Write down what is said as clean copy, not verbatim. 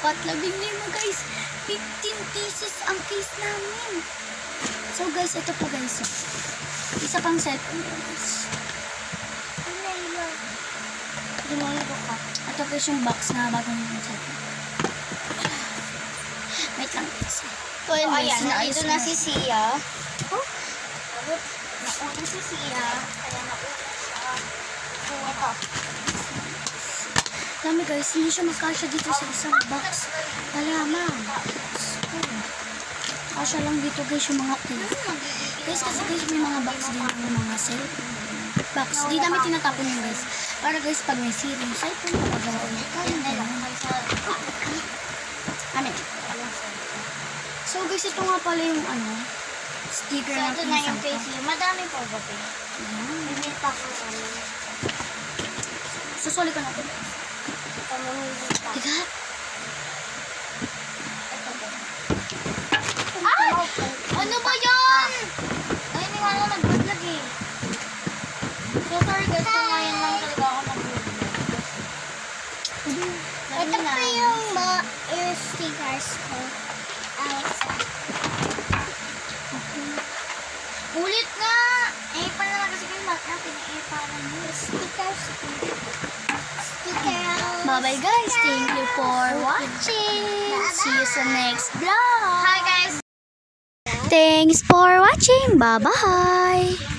14, 15 guys. 15 pieces ang case namin. So guys, ito po guys. Isa pang set. Ginolo ka. Ito guys yung box na bago yung set. Wait lang guys. So, ayan, Sinaayos nandito ko na si Sia. Oh? Nauna si Sia. Kaya nauna siya. So, ito. Dami guys, hindi siya magkasya dito sa isang box. Malaman. Kasya lang dito guys yung mga tape. Guys, kasi guys may mga box din yung mga cell. Box, di namin tinatapon yun guys. Para guys, pag may series, ay po napagawa ulit. Kaya na Amin. So guys, ito nga pala yung sticker So, ng ito na yung pinsan ko. face niya. Madami po ba ito? Ayan. Limit ako sa Susuli ko na ito. Tiga. Ay! Ano ba yan? Ay, hindi nga ako nag-vlog eh. So, sorry guys, kung ngayon lang talaga ako nag-vlog. Ito pa yung stickers ko. Ulit nga! Eh, pala naman kasi kayo lahat natin. Eh, parang yung stickers. Bye-bye guys. Thank you for watching. See you sa next vlog. Hi guys! Thanks for watching. Bye-bye.